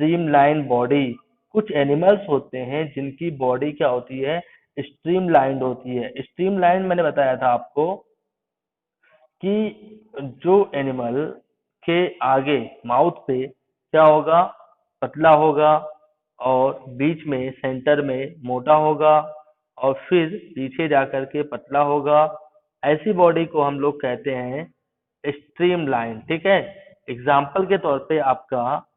Streamline body. कुछ animals होते हैं जिनकी बॉडी क्या होती है, स्ट्रीमलाइंड होती है। स्ट्रीमलाइन मैंने बताया था आपको कि जो एनिमल के आगे माउथ पे क्या होगा, पतला होगा, और बीच में सेंटर में मोटा होगा, और फिर पीछे जाकर के पतला होगा, ऐसी बॉडी को हम लोग कहते हैं स्ट्रीमलाइन। ठीक है। एग्जाम्पल के तौर पे आपका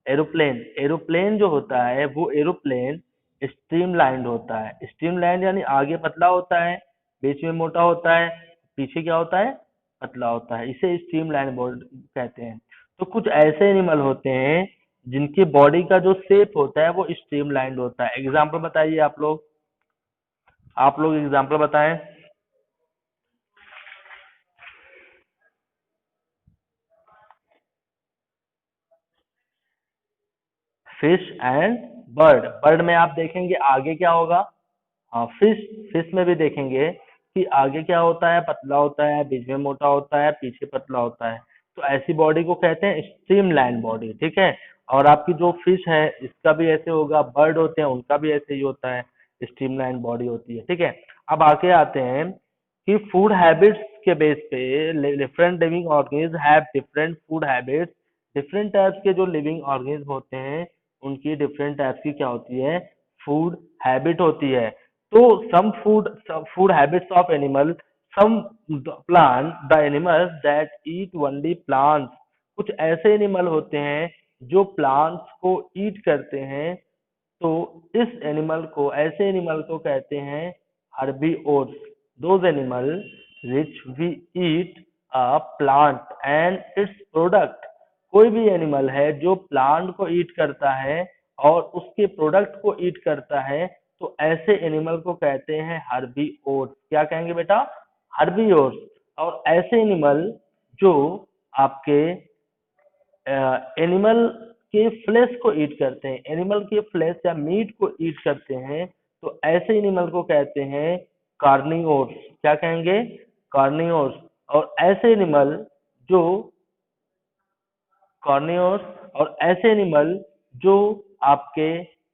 एरोप्लेन, एरोप्लेन जो होता है वो एरोप्लेन स्ट्रीमलाइंड होता है। स्ट्रीमलाइंड यानी आगे पतला होता है, बीच में मोटा होता है, पीछे क्या होता है, पतला होता है। इसे स्ट्रीमलाइन बॉडी कहते हैं। तो कुछ ऐसे एनिमल होते हैं जिनकी बॉडी का जो शेप होता है वो स्ट्रीमलाइंड होता है। एग्जाम्पल बताइए आप लोग एग्जाम्पल बताएं। Fish and bird. बर्ड में आप देखेंगे आगे क्या होगा, हाँ फिश, फिश में भी देखेंगे कि आगे क्या होता है, पतला होता है, बीच में मोटा होता है, पीछे पतला होता है। तो ऐसी बॉडी को कहते हैं स्ट्रीमलाइन बॉडी। ठीक है। और आपकी जो फिश है इसका भी ऐसे होगा, बर्ड होते हैं उनका भी ऐसे ही होता है, स्ट्रीमलाइन बॉडी होती है। ठीक है। अब आगे आते हैं कि फूड हैबिट्स के बेस पे different living organism have different food habits. Different types के जो लिविंग ऑर्गेनिज्म होते हैं उनकी डिफरेंट टाइप्स की क्या होती है, फूड हैबिट होती है। तो some food habits of animal, some plant the animals that eat only plants। कुछ ऐसे एनिमल होते हैं जो प्लांट्स को ईट करते हैं। तो इस एनिमल को, ऐसे एनिमल को कहते हैं herbivores. Those animal which we eat a plant and its product। कोई भी एनिमल है जो प्लांट को ईट करता है और उसके प्रोडक्ट को ईट करता है, तो ऐसे एनिमल को कहते हैं हर्बीवोर्स। क्या कहेंगे बेटा, हर्बीवोर्स। और ऐसे एनिमल जो आपके एनिमल के फ्लेश को ईट करते हैं, एनिमल के फ्लेश या मीट को ईट करते हैं, तो ऐसे एनिमल को कहते हैं कार्निवोर्स। क्या कहेंगे, कार्निवोर्स। और ऐसे एनिमल जो कार्निवोर्स, और ऐसे एनिमल जो आपके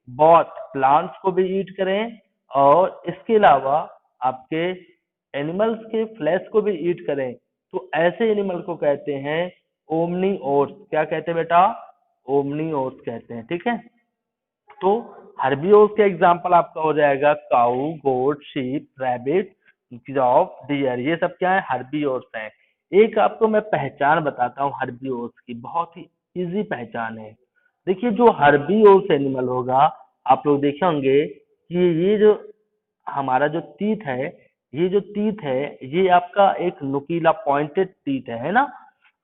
बॉथ प्लांट्स को भी ईट करें और इसके अलावा आपके एनिमल्स के फ्लैश को भी ईट करें, तो ऐसे एनिमल को कहते हैं ओमनीवोर्स। क्या कहते हैं बेटा, ओमनीवोर्स कहते हैं। ठीक है। तो हर्बीवोर्स का एग्जांपल आपका हो जाएगा काऊ, गोट, शीप, रैबिट, गिरॉफ, डियर। ये सब क्या है, हर्बीवोर्स हैं। एक आपको मैं पहचान बताता हूँ हर्बीवोर्स की, बहुत ही इजी पहचान है। देखिए जो हर्बीवोर्स एनिमल होगा, आप लोग देखे होंगे कि ये जो हमारा जो टीथ है, ये जो टीथ है ये आपका एक नुकीला पॉइंटेड टीथ है ना।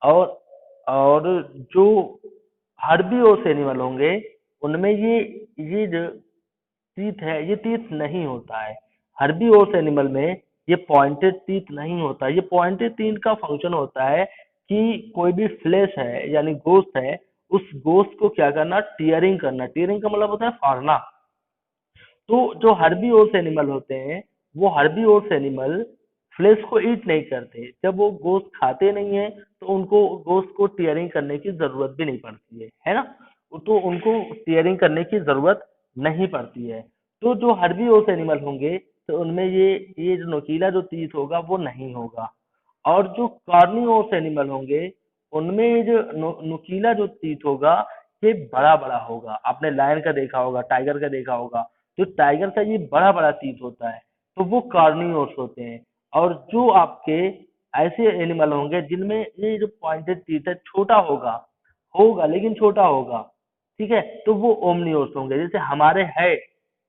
और और जो हर्बीवोर्स एनिमल होंगे उनमें ये जो टीथ है ये टीथ नहीं होता है। हर्बीवोर्स एनिमल में ये पॉइंटेड टीथ नहीं होता। ये पॉइंटेड टीथ का फंक्शन होता है कि कोई भी फ्लेश है यानी गोश्त है, उस गोश्त को क्या करना, टीयरिंग करना। टीयरिंग का मतलब होता है फाड़ना। तो जो हर्बीवोर्स एनिमल होते हैं वो हर्बीवोर्स एनिमल फ्लेश को ईट नहीं करते। जब वो गोश्त खाते नहीं है तो उनको गोश्त को टीयरिंग करने की जरूरत भी नहीं पड़ती है ना। तो उनको टीयरिंग करने की जरूरत नहीं पड़ती है। तो जो हर्बीवोर्स एनिमल होंगे तो उनमें ये जो नुकीला जो तीत होगा वो नहीं होगा। और जो कार्निवोरस एनिमल होंगे उनमें ये जो नुकीला जो तीत होगा ये बड़ा बड़ा होगा। आपने लायन का देखा होगा, टाइगर का देखा होगा, जो टाइगर का ये बड़ा बड़ा तीत होता है तो वो कार्निवोरस होते हैं। और जो आपके ऐसे एनिमल होंगे जिनमें ये जो पॉइंटेड टीथ है छोटा होगा, होगा लेकिन छोटा होगा, ठीक है, तो वो ओमनिवोरस होंगे। जैसे हमारे है,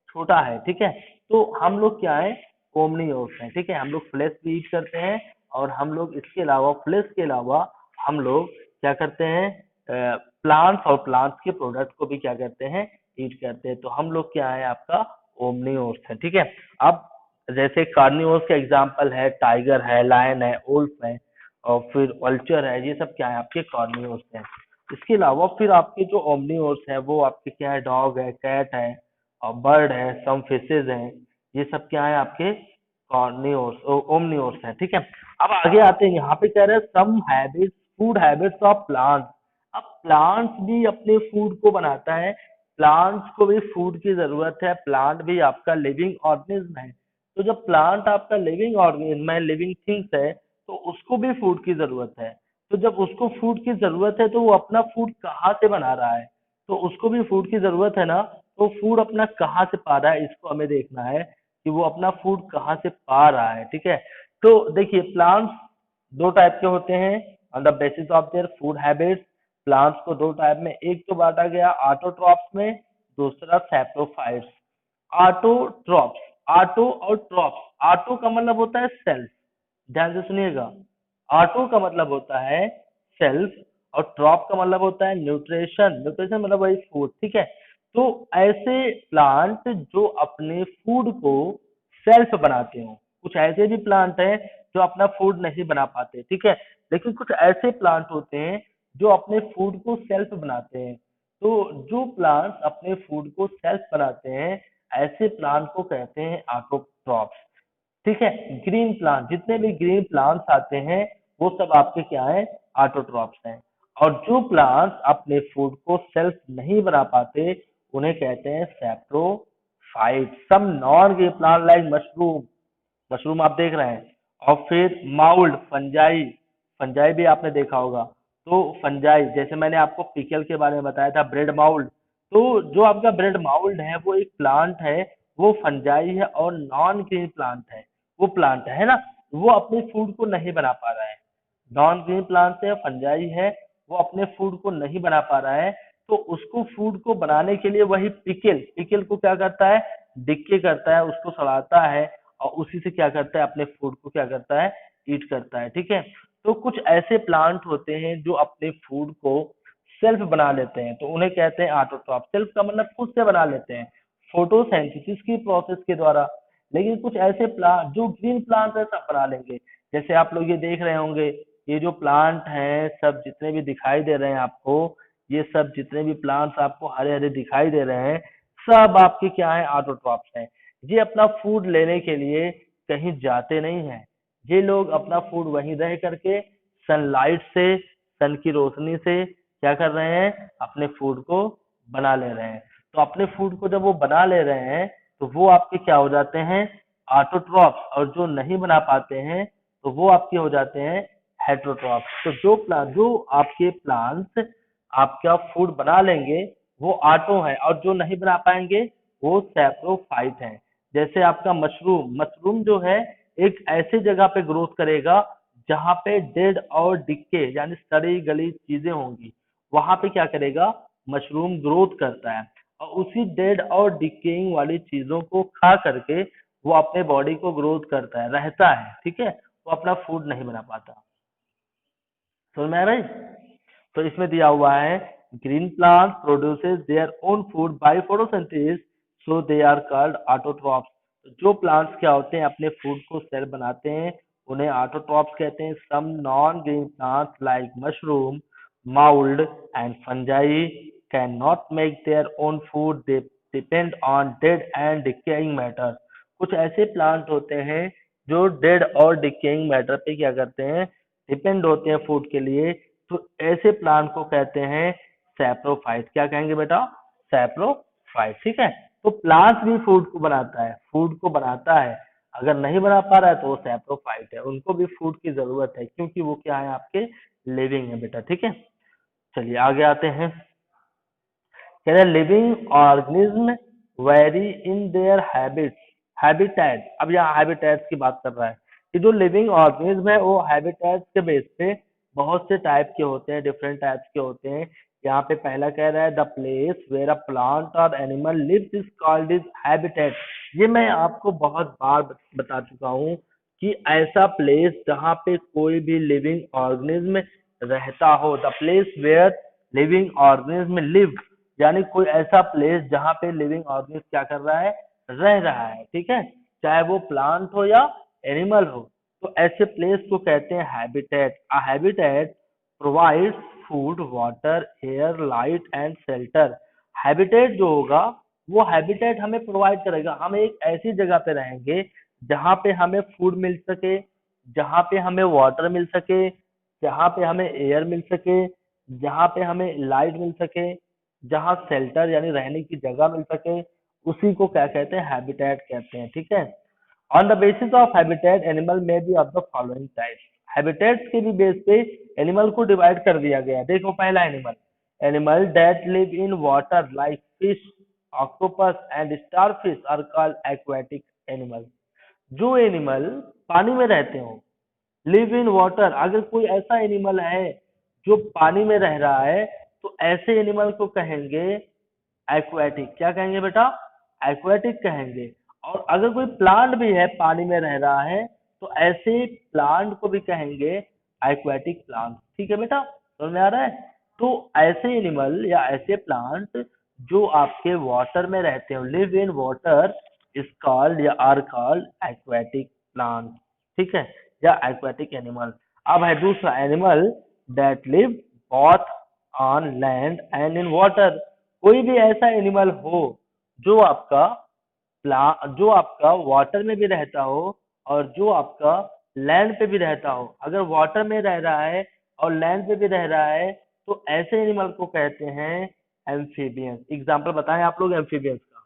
छोटा है, ठीक है, तो हम लोग क्या है, ओमनिवोरस हैं। ठीक है। हम लोग फ्लेश भी ईट करते हैं और हम लोग इसके अलावा, फ्लेश के अलावा हम लोग क्या करते हैं, प्लांट्स और प्लांट्स के प्रोडक्ट को भी क्या करते हैं, ईट करते हैं। तो हम लोग क्या है, आपका ओमनिवोरस है। ठीक है। अब जैसे कार्निवोरस का एग्जांपल है टाइगर है, लायन है, वुल्फ है, और फिर वल्चर है, ये सब क्या है, आपके कार्निवोरस हैं। इसके अलावा फिर आपके जो ओमनिवोरस है वो आपके क्या है, डॉग है, कैट है, और बर्ड है, सम फिशेज हैं। ये सब क्या है, आपके कार्निवोरस, ओमनिवोरस है। ठीक है। अब आगे आते हैं, यहाँ पे कह रहे हैं some habits, food habits of plant. अब प्लांट्स भी अपने फूड को बनाता है, प्लांट्स को भी फूड की जरूरत है, प्लांट भी आपका लिविंग ऑर्गेनिज्म है। तो जब प्लांट आपका लिविंग ऑर्गेनिज्म है, लिविंग थिंग्स है, तो उसको भी फूड की जरूरत है। तो जब उसको फूड की जरूरत है तो वो अपना फूड कहाँ से बना रहा है? तो उसको भी फूड की जरूरत है ना, तो फूड अपना कहाँ से पा रहा है, इसको हमें देखना है कि वो अपना फूड कहाँ से पा रहा है। ठीक है, तो देखिए प्लांट्स दो टाइप के होते हैं on the basis of their food habits. Plants को दो टाइप में, एक तो बांटा गया ऑटोट्रॉप्स में, दूसरा सैप्रोफाइट्स। ऑटोट्रॉप्स, ऑटो और ट्रॉप्स, ऑटो का मतलब होता है सेल्फ, ध्यान से सुनिएगा। ऑटो का मतलब होता है सेल्फ और ट्रॉप का मतलब होता है न्यूट्रिशन, न्यूट्रिशन मतलब वही फूड। ठीक है, तो ऐसे प्लांट जो अपने फूड को सेल्फ बनाते हो, कुछ ऐसे भी प्लांट हैं जो अपना फूड नहीं बना पाते। ठीक है, लेकिन कुछ ऐसे प्लांट होते हैं जो अपने फूड को सेल्फ बनाते हैं। तो जो प्लांट्स अपने फूड को सेल्फ बनाते हैं, ऐसे प्लांट को कहते हैं ऑटोट्रॉप्स। ठीक है, ग्रीन प्लांट, जितने भी ग्रीन प्लांट्स आते हैं वो सब आपके क्या है, ऑटोट्रॉप्स हैं। और जो प्लांट्स अपने फूड को सेल्फ नहीं बना पाते उन्हें कहते हैं saprophyte. Some non green plant like mushroom, mushroom आप देख रहे हैं, और फिर माउल्ड, फंजाई, फंजाई भी आपने देखा होगा। तो फंजाई, जैसे मैंने आपको पिकल के बारे में बताया था, ब्रेड माउल्ड, तो जो आपका ब्रेड माउल्ड है वो एक प्लांट है, वो फंजाई है और नॉन ग्रीन प्लांट है। वो प्लांट है ना, वो अपने फूड को नहीं बना पा रहा है, नॉन ग्रीन प्लांट है, फंजाई है, वो अपने फूड को नहीं बना पा रहा है। तो उसको फूड को बनाने के लिए वही पिकल, पिकल को क्या करता है, डिक्के करता है, उसको सड़ाता है और उसी से क्या करता है, अपने फूड को क्या करता है, ईट करता है। ठीक है, तो कुछ ऐसे प्लांट होते हैं जो अपने फूड को सेल्फ बना लेते हैं, तो उन्हें कहते हैं ऑटोट्रॉप। सेल्फ का मतलब खुद से बना लेते हैं, फोटोसिंथेसिस की प्रोसेस के द्वारा। लेकिन कुछ ऐसे प्लांट जो ग्रीन प्लांट है सब बना लेंगे, जैसे आप लोग ये देख रहे होंगे, ये जो प्लांट हैं सब जितने भी दिखाई दे रहे हैं आपको, ये सब जितने भी प्लांट्स आपको हरे हरे दिखाई दे रहे हैं, सब आपके क्या है, ऑटोट्रॉप्स हैं। ये अपना फूड लेने के लिए कहीं जाते नहीं हैं, ये लोग अपना फूड वहीं रह करके सनलाइट से, सन की रोशनी से क्या कर रहे हैं, अपने फूड को बना ले रहे हैं। तो अपने फूड को जब वो बना ले रहे हैं तो वो आपके क्या हो जाते हैं, ऑटोट्रॉप्स, और जो नहीं बना पाते हैं तो वो आपके हो जाते हैं हेटरोट्रॉप्स। तो जो आपके प्लांट्स आपका फूड बना लेंगे वो ऑटो है, और जो नहीं बना पाएंगे वो सैप्रोफाइट है। जैसे आपका मशरूम, मशरूम जो है एक ऐसी जगह पे ग्रोथ करेगा जहां पे डेड और डिक्के यानी सड़ी गली चीजें होंगी, वहां पे क्या करेगा, मशरूम ग्रोथ करता है और उसी डेड और डिकेइंग वाली चीजों को खा करके वो अपने बॉडी को ग्रोथ करता है, रहता है। ठीक है, वो अपना फूड नहीं बना पाता। समझ में आ रहा है? तो इसमें दिया हुआ है green plant produces their own food by photosynthesis, so they are called autotrophs. जो प्लांट्स क्या होते हैं, अपने फूड को सेल्फ बनाते हैं, उन्हें ऑटोट्रॉप्स कहते हैं। Some non green plants like mushroom, mould and fungi can not make their own food, they depend on dead and decaying matter. कुछ ऐसे प्लांट होते हैं जो डेड और डिकेइंग मैटर पे क्या करते हैं, डिपेंड होते हैं फूड के लिए। तो ऐसे प्लांट को कहते हैं सैप्रोफाइट। क्या कहेंगे बेटा, सैप्रोफाइट। ठीक है, तो प्लांट भी फूड को बनाता है, फूड को बनाता है, अगर नहीं बना पा रहा है तो वो सैप्रोफाइट है, उनको भी फूड की जरूरत है क्योंकि वो क्या है, आपके लिविंग है बेटा। ठीक है, चलिए आगे आते हैं। कह रहे living organism very in their habits, habitat. अब यहाँ हैबिटेट्स की बात कर रहा है कि जो लिविंग ऑर्गेनिज्म है वो हैबिटेट्स के बेस पे बहुत से टाइप के होते हैं, डिफरेंट टाइप्स के होते हैं। यहाँ पे पहला कह रहा है the place where a plant or animal lives is called is habitat. ये मैं आपको बहुत बार बता चुका हूँ कि ऐसा प्लेस जहाँ पे कोई भी लिविंग ऑर्गेनिज्म रहता हो, the place where living organism live, यानी कोई ऐसा प्लेस जहाँ पे लिविंग ऑर्गेनिज्म क्या कर रहा है, रह रहा है। ठीक है, चाहे वो प्लांट हो या एनिमल हो, तो ऐसे प्लेस को कहते हैं habitat. A habitat provides food, water, air, light and shelter. Habitat जो होगा वो हैबिटेट हमें प्रोवाइड करेगा, हम एक ऐसी जगह पे रहेंगे जहाँ पे हमें फूड मिल सके, जहाँ पे हमें वाटर मिल सके, जहाँ पे हमें एयर मिल सके, जहाँ पे हमें लाइट मिल सके, जहाँ शेल्टर यानी रहने की जगह मिल सके, उसी को क्या कहते हैं, हैबिटेट कहते हैं। ठीक है। On the basis of habitat animal may be of the following type. Habitats के भी बेस पे एनिमल को डिवाइड कर दिया गया है। देखो पहला animal, animal that live in water like fish, octopus and starfish are called aquatic animal. जो एनिमल पानी में रहते हो, लिव इन वाटर, अगर कोई ऐसा एनिमल है जो पानी में रह रहा है तो ऐसे एनिमल को कहेंगे एक्वेटिक। क्या कहेंगे बेटा, एक्वेटिक कहेंगे। और अगर कोई प्लांट भी है पानी में रह रहा है तो ऐसे प्लांट को भी कहेंगे एक्वेटिक प्लांट। ठीक है बेटा, समझ में आ रहा है। तो ऐसे एनिमल या ऐसे प्लांट जो आपके वाटर में रहते हो, live in water, is called या आर कॉल्ड एक्वेटिक प्लांट। ठीक है, या एक्वेटिक एनिमल। अब है दूसरा, animal that live both on land and in water. कोई भी ऐसा एनिमल हो जो आपका जो आपका वाटर में भी रहता हो और जो आपका लैंड पे भी रहता हो। अगर वाटर में रह रहा है और लैंड पे भी रह रहा है तो ऐसे एनिमल को कहते हैं एम्फीबियंस। एग्जाम्पल बताएं आप लोग एम्फीबियंस का,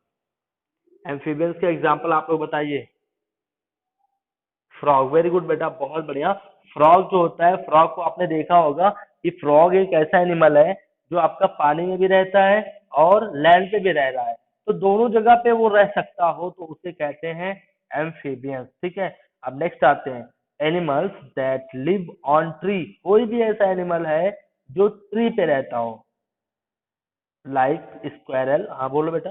एम्फीबियंस का एग्जाम्पल आप लोग बताइए। फ्रॉग, वेरी गुड बेटा, बहुत बढ़िया। फ्रॉग जो होता है, फ्रॉग को आपने देखा होगा कि फ्रॉग एक ऐसा एनिमल है जो आपका पानी में भी रहता है और लैंड पे भी रह रहा है। तो दोनों जगह पे वो रह सकता हो तो उसे कहते हैं एम्फीबियंस। ठीक है। अब नेक्स्ट आते हैं, animals that live on tree. कोई भी ऐसा एनिमल है जो ट्री पे रहता हो, लाइक स्क्वायरल। हाँ बोलो बेटा।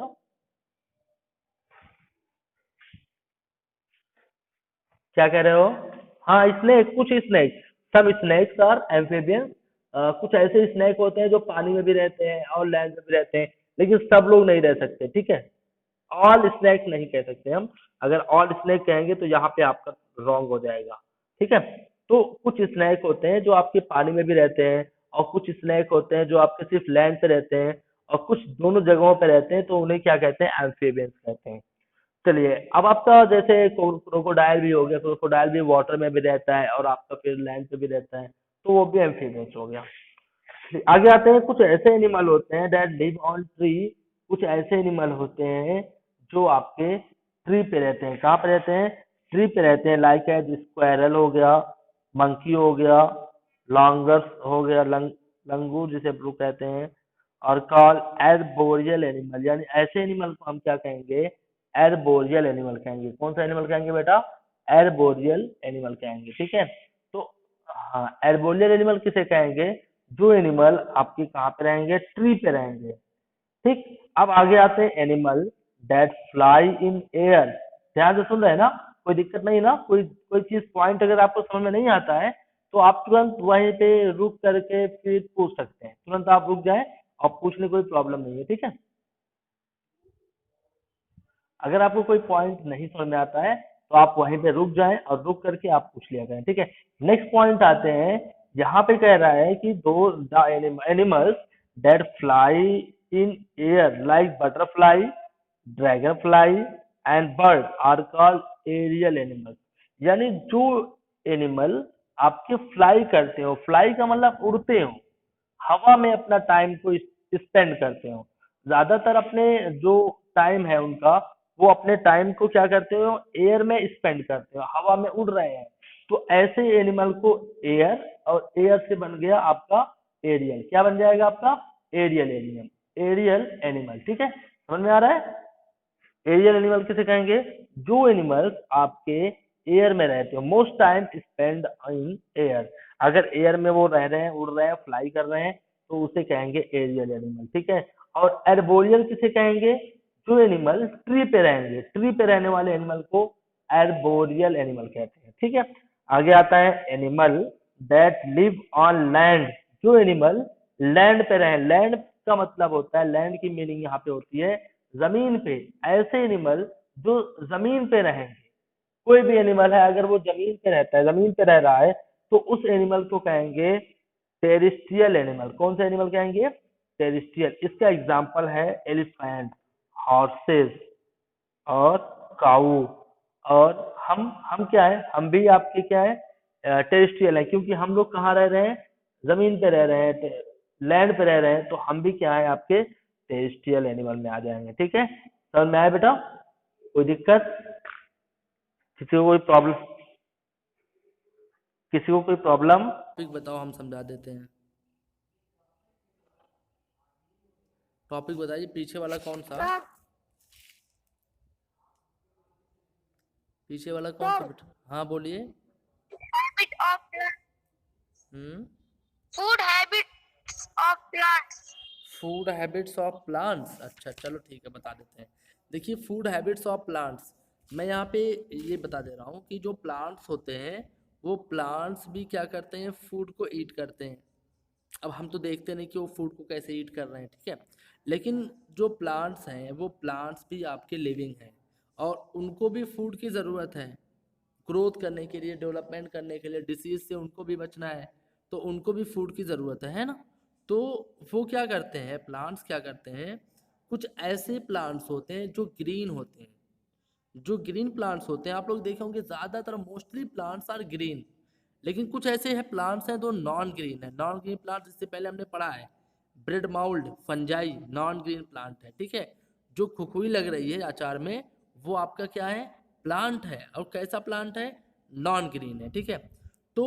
क्या कह रहे हो? हाँ स्नेक, कुछ स्नेक, सब स्नेक्स और एम्फीबियंस। कुछ ऐसे स्नेक होते हैं जो पानी में भी रहते हैं और लैंड में भी रहते हैं, लेकिन सब लोग नहीं रह सकते। ठीक है, ऑल स्नेक नहीं कह सकते हम। अगर ऑल स्नेक कहेंगे तो यहाँ पे आपका रॉन्ग हो जाएगा। ठीक है। तो कुछ स्नेक होते हैं जो आपके पानी में भी रहते हैं और कुछ स्नेक होते हैं जो आपके सिर्फ लैंड पे रहते हैं और कुछ दोनों जगहों पे रहते हैं, तो उन्हें क्या कहते हैं, एम्फीबियंस कहते हैं। चलिए, अब आपका जैसे क्रोकोडाइल भी हो गया, क्रोकोडाइल भी वाटर में भी रहता है और आपका फिर लैंड पे भी रहता है, तो वो भी एम्फीबियंस हो गया। आगे आते हैं, कुछ ऐसे एनिमल होते हैं दैट लिव ऑन ट्री। कुछ ऐसे एनिमल होते हैं जो आपके ट्री पे रहते हैं। कहाँ पे रहते हैं? ट्री पे रहते हैं। लाइक एज स्क्वायरल हो गया, मंकी हो गया, लॉन्गस हो गया, लंगूर जिसे ब्लू कहते हैं, और कॉल एर्बोरियल एनिमल। यानी ऐसे एनिमल को हम क्या कहेंगे, एर्बोरियल एनिमल कहेंगे। कौन सा एनिमल कहेंगे बेटा? एर्बोरियल एनिमल कहेंगे। ठीक है। तो हाँ, एर्बोरियल एनिमल किसे कहेंगे? जो एनिमल आपके कहाँ पे रहेंगे, ट्री पे रहेंगे। ठीक। अब आगे आते हैं, animal that fly in air. ध्यान से सुन रहे हैं ना, कोई दिक्कत नहीं ना? कोई कोई चीज पॉइंट अगर आपको समझ में नहीं आता है तो आप तुरंत वहीं पे रुक करके फिर पूछ सकते हैं। तुरंत आप रुक जाएं और पूछने कोई प्रॉब्लम नहीं है। ठीक है। अगर आपको कोई पॉइंट नहीं समझ में आता है तो आप वहीं पे रुक जाएं और रुक करके आप पूछ लिया करें। ठीक है। नेक्स्ट पॉइंट आते हैं, यहाँ पे कह रहा है कि दो the animals that fly in air like butterfly, dragon fly and bird are called aerial animals. यानी जो एनिमल आपके फ्लाई करते हो, फ्लाई का मतलब उड़ते हो, हवा में अपना टाइम को स्पेंड करते हो, ज्यादातर अपने जो टाइम है उनका, वो अपने टाइम को क्या करते हो, एयर में स्पेंड करते हो, हवा में उड़ रहे हैं। तो ऐसे एनिमल को एयर, और एयर से बन गया आपका एरियल। क्या बन जाएगा आपका? Aerial animal, aerial animal. ठीक है, समझ में आ रहा है? एरियल एनिमल किसे कहेंगे? जो एनिमल्स आपके एयर में रहते हो, most time spend in air. अगर एयर में वो रह रहे हैं, उड़ रहे हैं, फ्लाई कर रहे हैं, तो उसे कहेंगे एरियल एनिमल। ठीक है। और एर्बोरियल किसे कहेंगे? जो एनिमल ट्री पे रहेंगे, ट्री पे रहने वाले एनिमल को एर्बोरियल एनिमल कहते हैं। ठीक है। आगे आता है, animal that live on land. जो एनिमल लैंड पे रहे, लैंड का मतलब होता है, लैंड की मीनिंग यहाँ पे होती है जमीन पे। ऐसे एनिमल जो जमीन पे रहेंगे, कोई भी एनिमल है अगर वो जमीन पे रहता है, जमीन पे रह रहा है, तो उस एनिमल को कहेंगे टेरिस्ट्रियल एनिमल। कौन सा एनिमल कहेंगे? टेरिस्ट्रियल। इसका एग्जांपल है एलिफेंट, हॉर्सेस और काऊ। और हम क्या है, हम भी आपके क्या है, टेरिस्ट्रियल है, क्योंकि हम लोग कहाँ रह रहे हैं, जमीन पे रह रहे हैं। लैंड पे रह रहे हैं तो हम भी क्या है आपके टेरेस्ट्रियल एनिमल में आ जाएंगे। ठीक है, समझ में आया बेटा? कोई दिक्कत? किसी को कोई प्रॉब्लम? किसी को कोई प्रॉब्लम? टॉपिक बताओ, हम समझा देते हैं। टॉपिक बताइए, पीछे वाला कौन सा? पीछे वाला कौन सा बेटा? हाँ बोलिए। Habit of hmm food habits of plants. Food habits of plants. अच्छा चलो ठीक है, बता देते हैं। देखिए, फूड हैबिट्स ऑफ प्लांट्स, मैं यहाँ पे ये बता दे रहा हूँ कि जो प्लांट्स होते हैं वो प्लांट्स भी क्या करते हैं, फूड को ईट करते हैं। अब हम तो देखते नहीं कि वो फूड को कैसे ईट कर रहे हैं, ठीक है, लेकिन जो प्लांट्स हैं वो प्लांट्स भी आपके लिविंग हैं और उनको भी फूड की ज़रूरत है ग्रोथ करने के लिए, डेवलपमेंट करने के लिए, डिसीज से उनको भी बचना है, तो उनको भी फूड की ज़रूरत है ना। तो वो क्या करते हैं, प्लांट्स क्या करते हैं, कुछ ऐसे प्लांट्स होते हैं जो ग्रीन होते हैं। जो ग्रीन प्लांट्स होते हैं, आप लोग देखे होंगे ज़्यादातर मोस्टली प्लांट्स आर ग्रीन, लेकिन कुछ ऐसे हैं प्लांट्स हैं जो नॉन ग्रीन है। नॉन ग्रीन प्लांट इससे पहले हमने पढ़ा है, bread mould fungi non green plant है, ठीक है। जो खुखुई लग रही है अचार में, वो आपका क्या है, प्लांट है। और कैसा प्लांट है, नॉन ग्रीन है, ठीक है। तो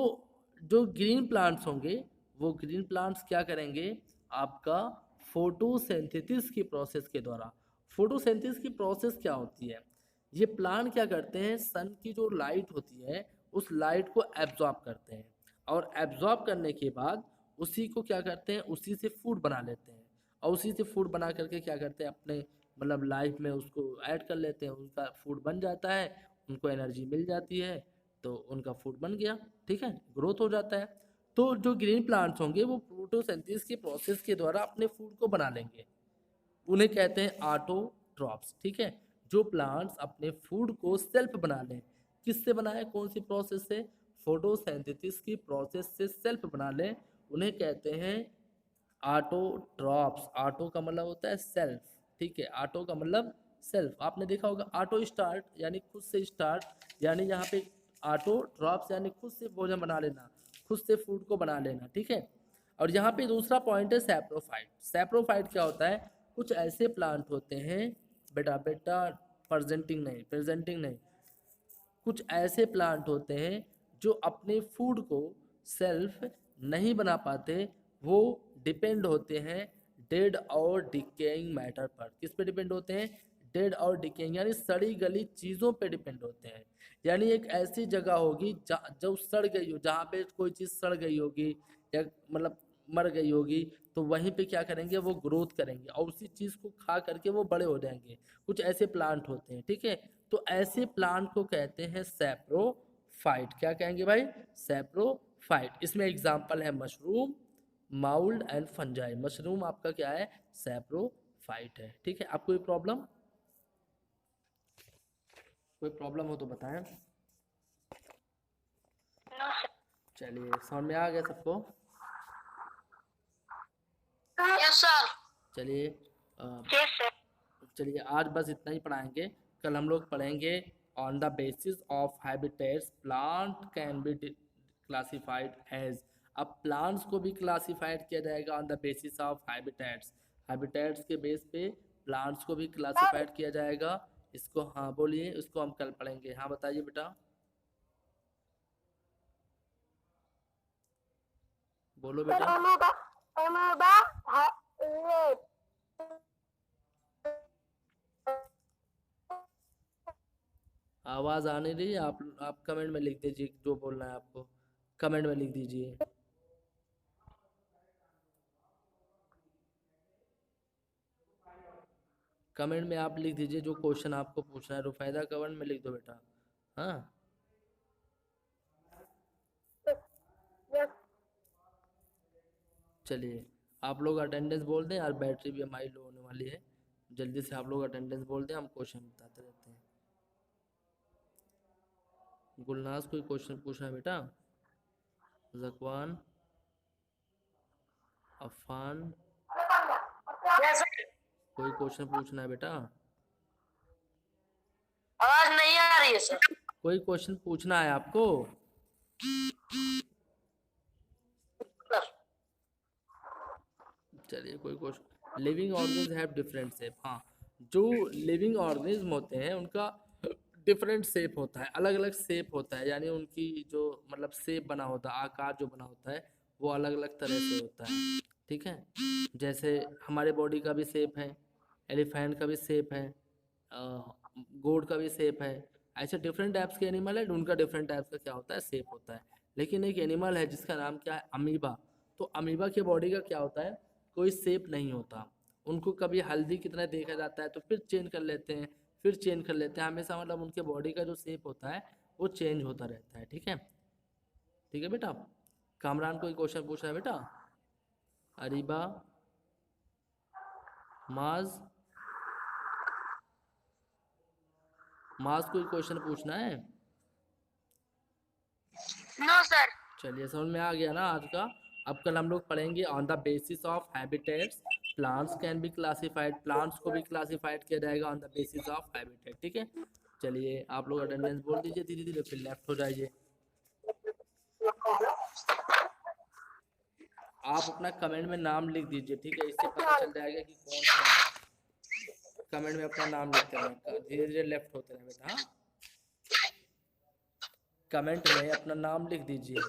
जो ग्रीन प्लांट्स होंगे वो ग्रीन प्लांट्स क्या करेंगे, आपका फोटोसिंथेसिस की प्रोसेस के द्वारा। फोटोसिंथेसिस की प्रोसेस क्या होती है, ये प्लांट क्या करते हैं, सन की जो लाइट होती है उस लाइट को एब्जॉर्ब करते हैं और एब्जॉर्ब करने के बाद उसी को क्या करते हैं, उसी से फूड बना लेते हैं और उसी से फूड बना करके क्या करते हैं, अपने मतलब लाइफ में उसको ऐड कर लेते हैं, उनका फूड बन जाता है, उनको एनर्जी मिल जाती है, तो उनका फूड बन गया, ठीक है, ग्रोथ हो जाता है। तो जो ग्रीन प्लांट्स होंगे वो फोटोसिंथेसिस की प्रोसेस के द्वारा अपने फूड को बना लेंगे, उन्हें कहते हैं ऑटोट्रॉप्स, ठीक है। जो प्लांट्स अपने फूड को सेल्फ बना लें, किससे बनाए, कौन सी प्रोसेस से, फोटोसिंथेसिस की प्रोसेस से सेल्फ बना लें, उन्हें कहते हैं ऑटोट्रॉप्स। ऑटो का मतलब होता है सेल्फ, ठीक है, ऑटो का मतलब सेल्फ। आपने देखा होगा ऑटो स्टार्ट यानी खुद से स्टार्ट, यानी यहाँ पे ऑटोट्रॉप्स यानी खुद से भोजन बना लेना, खुद से फूड को बना लेना, ठीक है। और यहाँ पे दूसरा पॉइंट है सैप्रोफाइट। सैप्रोफाइट क्या होता है, कुछ ऐसे प्लांट होते हैं, बेटा बेटा प्रेजेंटिंग नहीं, कुछ ऐसे प्लांट होते हैं जो अपने फूड को सेल्फ नहीं बना पाते, वो डिपेंड होते हैं डेड और डिकेइंग मैटर पर। किस पे डिपेंड होते हैं, डेड और डिकेइंग यानी सड़ी गली चीज़ों पे डिपेंड होते हैं। यानी एक ऐसी जगह होगी जो सड़ गई हो, जहाँ पे कोई चीज़ सड़ गई होगी या मतलब मर गई होगी, तो वहीं पे क्या करेंगे, वो ग्रोथ करेंगे और उसी चीज़ को खा करके वो बड़े हो जाएंगे। कुछ ऐसे प्लांट होते हैं, ठीक है। तो ऐसे प्लांट को कहते हैं सैप्रोफाइट। क्या कहेंगे भाई, सैप्रोफाइट। इसमें एग्जाम्पल है mushroom, mould and fungi. Mushroom आपका क्या है, सैप्रोफाइट है, ठीक है। आपको कोई प्रॉब्लम, कोई प्रॉब्लम हो तो बताएं। No, sir. चलिए, समझ में आ गया सबको? Yes, sir. चलिए Yes, sir. चलिए आज बस इतना ही पढ़ाएंगे। कल हम लोग पढ़ेंगे on the basis of habitats plant can be classified as. अब प्लांट्स को भी क्लासिफाइड किया जाएगा on the basis of habitats. Habitats के बेस पे प्लांट्स को भी क्लासिफाइड किया जाएगा। इसको हाँ बोलिए, इसको हम कल पढ़ेंगे। हाँ बताइए बेटा, बोलो बेटा। आवाज़ आने रही है? आप कमेंट में लिख दीजिए जो बोलना है आपको, कमेंट में लिख दीजिए। कमेंट में आप लिख दीजिए जो क्वेश्चन आपको पूछना है। रुफैदा कमेंट में लिख दो बेटा। हाँ Yes. चलिए, आप लोग अटेंडेंस बोल दें यार, बैटरी भी हमारी लो होने वाली है। जल्दी से आप लोग अटेंडेंस बोल दें, हम क्वेश्चन बताते रहते हैं। गुलनाज कोई क्वेश्चन पूछना है बेटा? जकवान, अफान, Yes, sir. कोई क्वेश्चन पूछना है बेटा? आवाज नहीं आ रही है सर। कोई क्वेश्चन पूछना है आपको? चलिए कोई question, living organism have different shape. हाँ, जो लिविंग ऑर्गेनिज्म होते हैं उनका डिफरेंट शेप होता है, अलग अलग शेप होता है, यानी उनकी जो मतलब शेप बना होता है, आकार जो बना होता है वो अलग अलग तरह से होता है। ठीक है, जैसे हमारे बॉडी का भी शेप है, एलिफेंट का भी शेप है, गोट का भी शेप है। ऐसे डिफरेंट टाइप्स के एनिमल है, उनका डिफरेंट टाइप्स का क्या होता है, शेप होता है। लेकिन एक एनिमल है जिसका नाम क्या है, अमीबा। तो अमीबा के बॉडी का क्या होता है, कोई शेप नहीं होता। उनको कभी हल्दी की तरह देखा जाता है तो फिर चेंज कर लेते हैं, फिर चेंज कर लेते हैं, हमेशा मतलब उनके बॉडी का जो शेप होता है वो चेंज होता रहता है। ठीक है, ठीक है बेटा। कामरान कोई क्वेश्चन पूछ रहा है बेटा? अरीबा, माज, माज कोई क्वेश्चन पूछना है? No sir. चलिए समझ में आ गया ना आज का। अब कल हम लोग पढ़ेंगे on the basis of habitats plants can be classified, plants को भी क्लासिफाइड किया जाएगा on the basis of habitat. ठीक है, चलिए आप लोग अटेंडेंस बोल दीजिए धीरे धीरे, फिर लेफ्ट हो जाइए। आप अपना कमेंट में नाम लिख दीजिए, ठीक है, इससे पता चल जाएगा कि कौन है। कमेंट में अपना नाम लिखते रहें, धीरे धीरे लेफ्ट होते रहें बेटा। हाँ, कमेंट में अपना नाम लिख दीजिए।